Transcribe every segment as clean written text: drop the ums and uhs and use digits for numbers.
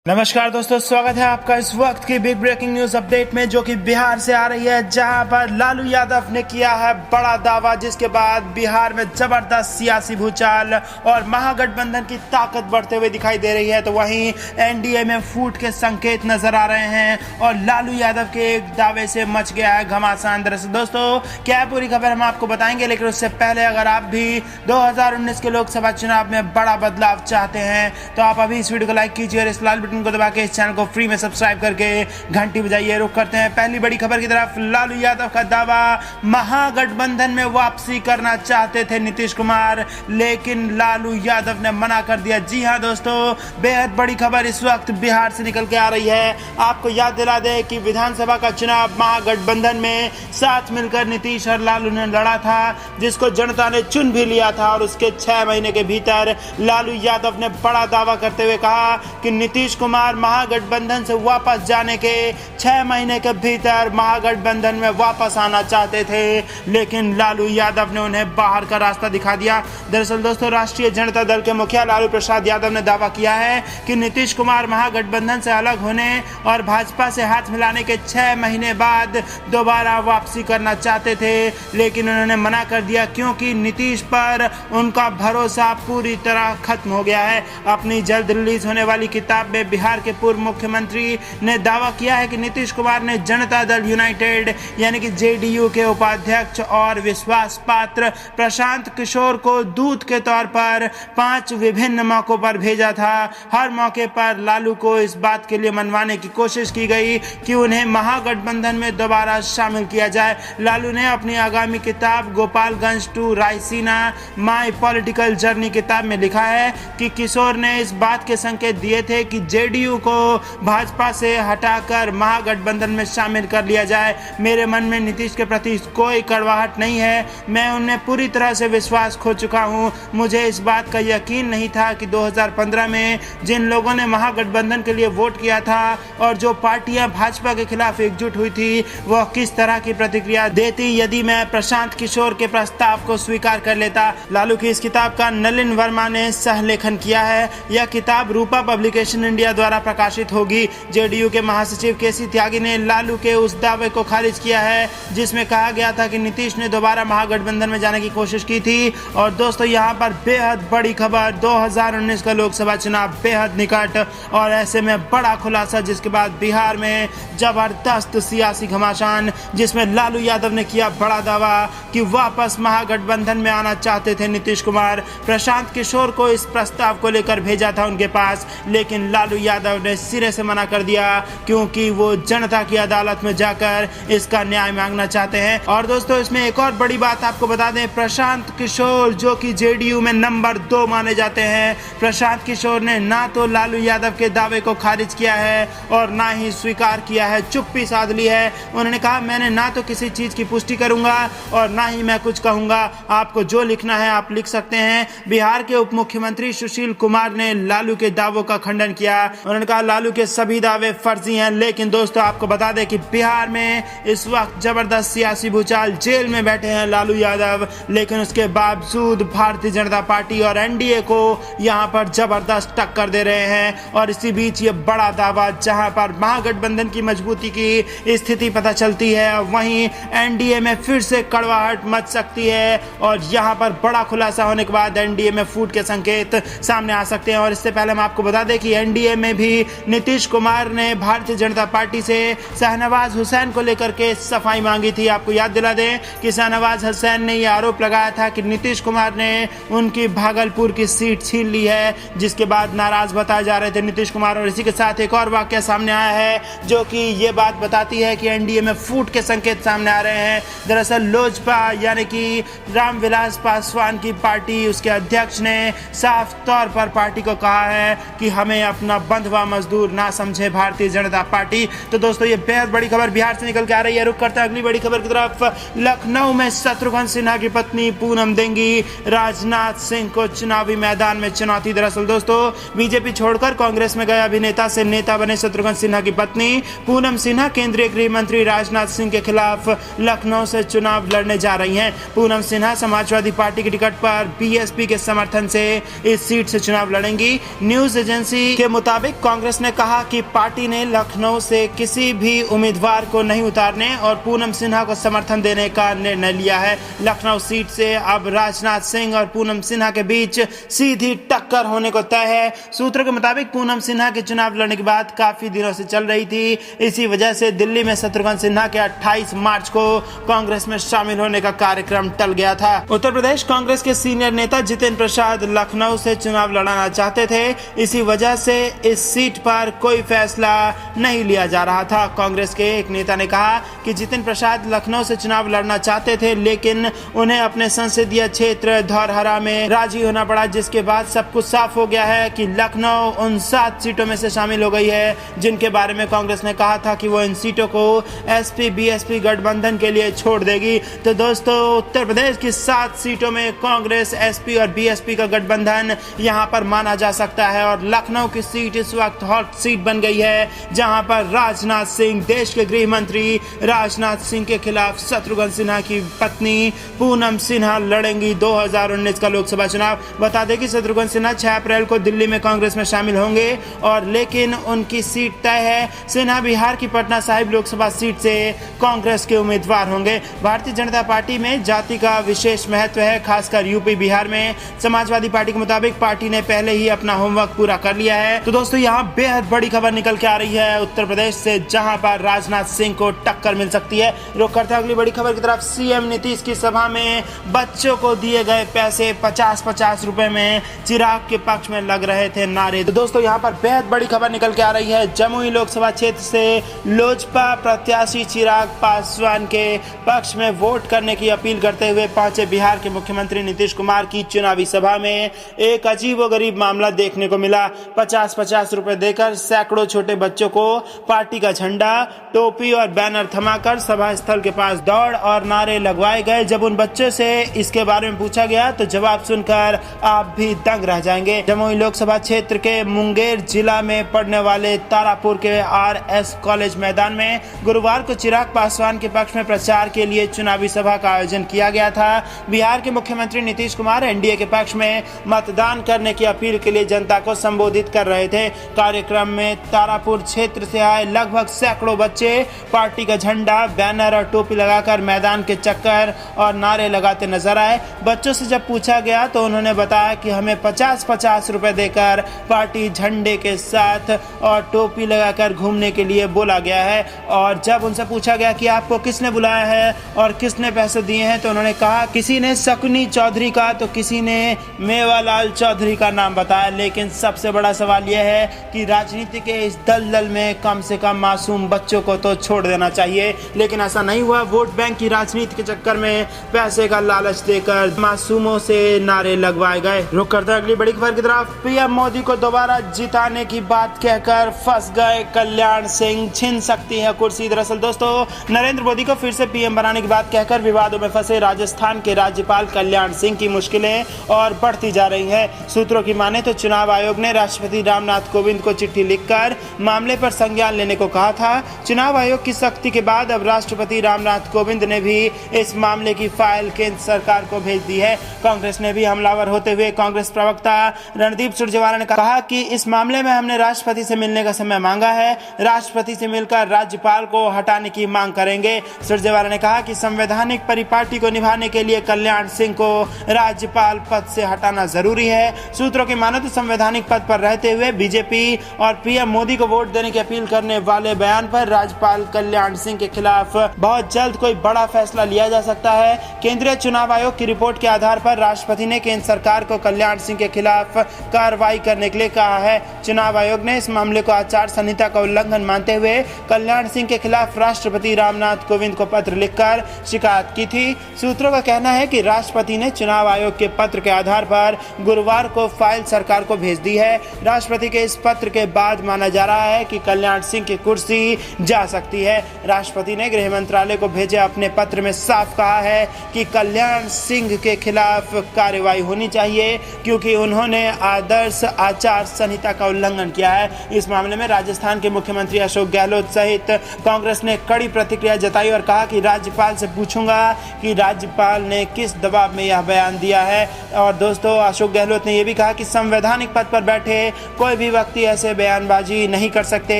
नमस्कार दोस्तों, स्वागत है आपका इस वक्त की बिग ब्रेकिंग न्यूज अपडेट में, जो कि बिहार से आ रही है, जहां पर लालू यादव ने किया है बड़ा दावा, जिसके बाद बिहार में जबरदस्त सियासी भूचाल और महागठबंधन की ताकत बढ़ते हुए दिखाई दे रही है। तो वहीं एनडीए में फूट के संकेत नजर आ रहे हैं और लालू यादव के एक दावे से मच गया है घमासान। दरअसल दोस्तों, क्या है पूरी खबर हम आपको बताएंगे, लेकिन उससे पहले अगर आप भी 2019 के लोकसभा चुनाव में बड़ा बदलाव चाहते हैं तो आप अभी इस वीडियो को लाइक कीजिए और इस लाल को दबा के इस चैनल को फ्री में सब्सक्राइब करके घंटी बजाइए। रुक करते हैं पहली बड़ी खबर की तरफ। लालू यादव का दावा, महागठबंधन में वापसी करना चाहते थे नीतीश कुमार, लेकिन लालू यादव ने मना कर दिया। जी हां दोस्तों, बेहद बड़ी खबर इस वक्त बिहार से निकल के आ रही है। आपको याद दिला दे कि विधानसभा का चुनाव महागठबंधन में साथ मिलकर नीतीश और लालू ने लड़ा था, जिसको जनता ने चुन भी लिया था। और उसके 6 महीने के भीतर लालू यादव ने बड़ा दावा करते हुए कहा कि नीतीश कुमार महागठबंधन से वापस जाने के 6 महीने के भीतर महागठबंधन में वापस आना चाहते थे, लेकिन लालू यादव ने उन्हें बाहर का रास्ता दिखा दिया। दरअसल दोस्तों, राष्ट्रीय जनता दल के मुखिया लालू प्रसाद यादव ने दावा किया है कि नीतीश कुमार महागठबंधन से अलग होने और भाजपा से हाथ मिलाने के 6 महीने बाद दोबारा वापसी करना चाहते थे, लेकिन उन्होंने मना कर दिया, क्योंकि नीतीश पर उनका भरोसा पूरी तरह खत्म हो गया है। अपनी जल्द रिलीज होने वाली किताब में बिहार के पूर्व मुख्यमंत्री ने दावा किया है कि नीतीश कुमार ने जनता दल यूनाइटेड यानी कि जेडीयू के उपाध्यक्ष और विश्वास पात्र प्रशांत किशोर को दूत के तौर पर 5 विभिन्न मौकों पर भेजा था। हर मौके पर लालू को इस बात के लिए मनवाने की कोशिश की गई कि उन्हें महागठबंधन में दोबारा शामिल किया जाए। लालू ने अपनी आगामी किताब Gopalganj to Raisina my political journey किताब में लिखा है कि किशोर ने इस बात के संकेत दिए थे कि जेडीयू को भाजपा से हटाकर महागठबंधन में शामिल कर लिया जाए। मेरे मन में नीतीश के प्रति कोई कड़वाहट नहीं है, मैं उन्हें पूरी तरह से विश्वास खो चुका हूं। मुझे इस बात का यकीन नहीं था कि 2015 में जिन लोगों ने महागठबंधन के लिए वोट किया था और जो पार्टियां भाजपा के खिलाफ एकजुट हुई थी, वह किस तरह की प्रतिक्रिया देती यदि मैं प्रशांत किशोर के प्रस्ताव को स्वीकार कर लेता। लालू की इस किताब का नलिन वर्मा ने सह लेखन किया है। यह किताब रूपा पब्लिकेशन इंडिया द्वारा प्रकाशित होगी। जेडीयू के महासचिव केसी त्यागी ने लालू के उस दावे को खारिज किया है जिसमें कहा गया था कि नीतीश ने दोबारा महागठबंधन में जाने की कोशिश की थी। और दोस्तों, यहां पर बेहद बड़ी खबर, 2019 का लोकसभा चुनाव बेहद निकट और ऐसे में बड़ा खुलासा, जिसके बाद बिहार में जबरदस्त सियासी घमासान, जिसमें लालू यादव ने किया बड़ा दावा कि वापस महागठबंधन में आना चाहते थे नीतीश कुमार। प्रशांत किशोर को इस प्रस्ताव को लेकर भेजा था उनके पास, लेकिन लालू यादव ने सिरे से मना कर दिया, क्योंकि वो जनता की अदालत में जाकर इसका न्याय मांगना चाहते हैं। और दोस्तों, इसमें एक और बड़ी बात आपको बता दें, प्रशांत किशोर जो कि जेडीयू में नंबर 2 माने जाते हैं, प्रशांत किशोर ने ना तो लालू यादव के दावे को खारिज किया है और ना ही स्वीकार किया है, चुप्पी साध ली है। उन्होंने कहा, मैंने ना तो किसी चीज की पुष्टि करूंगा और ना ही मैं कुछ कहूंगा, आपको जो लिखना है आप लिख सकते हैं। बिहार के उप मुख्यमंत्री सुशील कुमार ने लालू के दावों का खंडन किया। उन्होंने कहा, लालू के सभी दावे फर्जी हैं। लेकिन दोस्तों, आपको बता दें कि बिहार में इस वक्त जबरदस्त सियासी भूचाल, जेल में बैठे हैं लालू यादव, लेकिन उसके बावजूद भारतीय जनता पार्टी और एनडीए को यहां पर जबरदस्त टक्कर दे रहे हैं। और इसी बीच ये बड़ा दावा, जहां पर महागठबंधन की मजबूती की स्थिति पता चलती है, वहीं एनडीए में फिर से कड़वाहट मच सकती है और यहां पर बड़ा खुलासा होने के बाद एनडीए में फूट के संकेत सामने आ सकते हैं। और इससे पहले हम आपको बता दें कि एनडीए में भी नीतीश कुमार ने भारतीय जनता पार्टी से शाहनवाज हुसैन को लेकर के सफाई मांगी थी। आपको याद दिला दें कि शाहनवाज हुसैन ने यह आरोप लगाया था कि नीतीश कुमार ने उनकी भागलपुर की सीट छीन ली है, जिसके बाद नाराज बताए जा रहे थे नीतीश कुमार। और इसी के साथ एक और वाकया सामने आया है जो कि ये बात बताती है कि एनडीए में फूट के संकेत सामने आ रहे हैं। दरअसल लोजपा यानी कि रामविलास पासवान की पार्टी, उसके अध्यक्ष ने साफ तौर पर पार्टी को कहा है कि हमें अपना बंधुआ मजदूर ना समझे भारतीय जनता पार्टी। तो दोस्तों, ये बेहद बड़ी खबर बिहार से निकल के आ रही है। रुक करता है अगली बड़ी खबर की तरफ। लखनऊ में शत्रुघ्न सिन्हा की पत्नी पूनम देंगी राजनाथ सिंह को चुनावी मैदान में चुनौती। दरअसल दोस्तों, बीजेपी छोड़कर कांग्रेस में गए अभिनेता से नेता बने शत्रुघ्न सिन्हा की पत्नी पूनम सिन्हा केंद्रीय गृह मंत्री राजनाथ सिंह के खिलाफ लखनऊ से चुनाव लड़ने जा रही हैं। पूनम सिन्हा समाजवादी पार्टी की टिकट पर बीएसपी के समर्थन से इस सीट से चुनाव लड़ेंगी। न्यूज एजेंसी के मुताबिक मुताबिक कांग्रेस ने कहा कि पार्टी ने लखनऊ से किसी भी उम्मीदवार को नहीं उतारने और पूनम सिन्हा को समर्थन देने का निर्णय लिया है। लखनऊ सीट से अब राजनाथ सिंह और पूनम सिन्हा के बीच सीधी टक्कर होने को तय है। सूत्रों के मुताबिक पूनम सिन्हा के चुनाव लड़ने की बात काफी दिनों से चल रही थी। इसी वजह से दिल्ली में शत्रुघ्न सिन्हा के 28 मार्च को कांग्रेस में शामिल होने का कार्यक्रम टल गया था। उत्तर प्रदेश कांग्रेस के सीनियर नेता जितेंद्र प्रसाद लखनऊ से चुनाव लड़ाना चाहते थे। इसी वजह से इस सीट पर कोई फैसला नहीं लिया जा रहा था। कांग्रेस के एक नेता ने कहा कि जितेंद्र प्रसाद लखनऊ से चुनाव लड़ना चाहते थे, लेकिन उन्हें अपने संसदीय क्षेत्र धौरहरा में राजी होना पड़ा, जिसके बाद सब कुछ साफ हो गया है कि लखनऊ उन 7 सीटों में से शामिल हो गई है जिनके बारे में कांग्रेस ने कहा था कि वो इन सीटों को एसपी बीएसपी गठबंधन के लिए छोड़ देगी। तो दोस्तों, उत्तर प्रदेश की 7 सीटों में कांग्रेस, एसपी और बीएसपी का गठबंधन यहां पर माना जा सकता है और लखनऊ की सीट इस वक्त हॉट सीट बन गई है, जहां पर राजनाथ सिंह, देश के गृह मंत्री राजनाथ सिंह के खिलाफ शत्रुघ्न सिन्हा की पत्नी पूनम सिन्हा लड़ेंगी 2019 का लोकसभा चुनाव। बता दें कि शत्रुघ्न सिन्हा 6 अप्रैल को दिल्ली में कांग्रेस में शामिल होंगे और लेकिन उनकी सीट तय है। सिन्हा बिहार की पटना साहिब लोकसभा सीट से कांग्रेस के उम्मीदवार होंगे। भारतीय जनता पार्टी में जाति का विशेष महत्व है, खासकर यूपी बिहार में। समाजवादी पार्टी के मुताबिक पार्टी ने पहले ही अपना होमवर्क पूरा कर लिया है। तो दोस्तों, यहाँ बेहद बड़ी खबर निकल के आ रही है उत्तर प्रदेश से, जहां पर राजनाथ सिंह को टक्कर मिल सकती है। रुक करते हैं अगली बड़ी खबर की तरफ। सीएम नीतीश की सभा में बच्चों को दिए गए पैसे 50-50 रुपए में चिराग के पक्ष में लग रहे थे नारे। तो दोस्तों, यहाँ पर बेहद बड़ी खबर निकल के आ रही है। जमुई लोकसभा क्षेत्र से लोजपा प्रत्याशी चिराग पासवान के पक्ष में वोट करने की अपील करते हुए पहुंचे बिहार के मुख्यमंत्री नीतीश कुमार की चुनावी सभा में एक अजीबोगरीब मामला देखने को मिला। 50-50 रुपए देकर सैकड़ों छोटे बच्चों को पार्टी का झंडा, टोपी और बैनर थमाकर सभा स्थल के पास दौड़ और नारे लगवाए गए। जब उन बच्चों से इसके बारे में पूछा गया तो जवाब सुनकर आप भी दंग रह जाएंगे। जमुई लोकसभा क्षेत्र के मुंगेर जिला में पड़ने वाले तारापुर के आरएस कॉलेज मैदान में गुरुवार को चिराग पासवान के पक्ष में प्रचार के लिए चुनावी सभा का आयोजन किया गया था। बिहार के मुख्यमंत्री नीतीश कुमार एनडीए के पक्ष में मतदान करने की अपील के लिए जनता को संबोधित कर रहे थे। कार्यक्रम में तारापुर क्षेत्र से आए लगभग सैकड़ों बच्चे पार्टी का झंडा, बैनर और टोपी लगाकर मैदान के चक्कर और नारे लगाते नजर आए। बच्चों से जब पूछा गया तो उन्होंने बताया कि हमें 50-50 रुपए देकर पार्टी झंडे के साथ और टोपी लगाकर घूमने के लिए बोला गया है। और जब उनसे पूछा गया कि आपको किसने बुलाया है और किसने पैसे दिए हैं तो उन्होंने कहा किसी ने शकुनी चौधरी का तो किसी ने मेवालाल चौधरी का नाम बताया। लेकिन सबसे बड़ा सवाल यह है कि राजनीति के इस दलदल में कम से कम मासूम बच्चों को तो छोड़ देना चाहिए, लेकिन ऐसा नहीं हुआ। वोट बैंक की राजनीति के चक्कर में पैसे का लालच देकर मासूमों से नारे लगवाए गए। रुक करते अगली बड़ी खबर की तरफ। पीएम मोदी को दोबारा जिताने की बात कहकर फंस गए कल्याण सिंह, छीन सकती है कुर्सी। दरअसल दोस्तों, नरेंद्र मोदी को फिर से पीएम बनाने की बात कहकर विवादों में फंसे राजस्थान के राज्यपाल कल्याण सिंह की मुश्किलें और बढ़ती जा रही है। सूत्रों की माने तो चुनाव आयोग ने राष्ट्रपति रामनाथ कोविंद को चिट्ठी लिखकर मामले पर संज्ञान लेने को कहा था। चुनाव आयोग की सख्ती के बाद अब राष्ट्रपति रामनाथ कोविंद ने भी इस मामले की फाइल केंद्र सरकार को भेज दी है। कांग्रेस ने भी हमलावर होते हुए कांग्रेस प्रवक्ता रणदीप सुरजेवाला ने कहा कि इस मामले में हमने राष्ट्रपति से मिलने का समय मांगा है, राष्ट्रपति से मिलकर राज्यपाल को हटाने की मांग करेंगे। सुरजेवाला ने कहा कि संवैधानिक परिपाटी को निभाने के लिए कल्याण सिंह को राज्यपाल पद से हटाना जरूरी है। सूत्रों की माने तो संवैधानिक पद पर रहते हुए बीजेपी और पीएम मोदी को वोट देने की अपील करने वाले बयान पर राज्यपाल कल्याण सिंह के खिलाफ बहुत जल्द कोई बड़ा फैसला लिया जा सकता है। केंद्रीय चुनाव आयोग की रिपोर्ट के आधार पर राष्ट्रपति ने केंद्र सरकार को कल्याण सिंह के खिलाफ कार्रवाई करने के लिए कहा है। चुनाव आयोग ने इस मामले को आचार संहिता का उल्लंघन मानते हुए कल्याण सिंह के खिलाफ राष्ट्रपति रामनाथ कोविंद को पत्र लिखकर शिकायत की थी। सूत्रों का कहना है कि राष्ट्रपति ने चुनाव आयोग के पत्र के आधार पर गुरुवार को फाइल सरकार को भेज दी है। राष्ट्रपति के इस पत्र के बाद माना जा रहा है कि कल्याण सिंह की कुर्सी जा सकती है। राष्ट्रपति ने गृह मंत्रालय को भेजे अपने पत्र में साफ कहा है कि कल्याण सिंह के खिलाफ कार्रवाई होनी चाहिए क्योंकि उन्होंने आदर्श आचार संहिता का उल्लंघन किया है। इस मामले में राजस्थान के मुख्यमंत्री अशोक गहलोत सहित कांग्रेस ने कड़ी प्रतिक्रिया जताई और कहा कि राज्यपाल से पूछूंगा कि राज्यपाल ने किस दबाव में यह बयान दिया है। और दोस्तों, अशोक गहलोत ने यह भी कहा कि संवैधानिक पद पर बैठे कोई भी व्यक्ति ऐसे बयानबाजी नहीं कर सकते।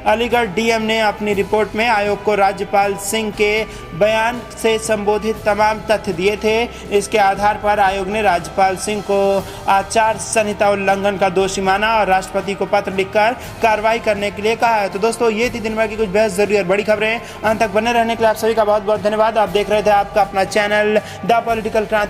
अलीगढ़ डीएम ने अपनी रिपोर्ट में आयोग को राज्यपाल सिंह के बयान से संबोधित तमाम तथ्य दिए थे। इसके आधार पर आयोग ने राज्यपाल सिंह को आचार संहिता उल्लंघन का दोषी माना और राष्ट्रपति को पत्र लिखकर कार्रवाई करने के लिए कहा है। तो दोस्तों, ये थी दिन भर की कुछ बेहद जरूरी और बड़ी खबरें। अंत तक बने रहने के लिए आप सभी का बहुत बहुत धन्यवाद। आप देख रहे थे आपका अपना चैनल द पॉलिटिकल क्रांति।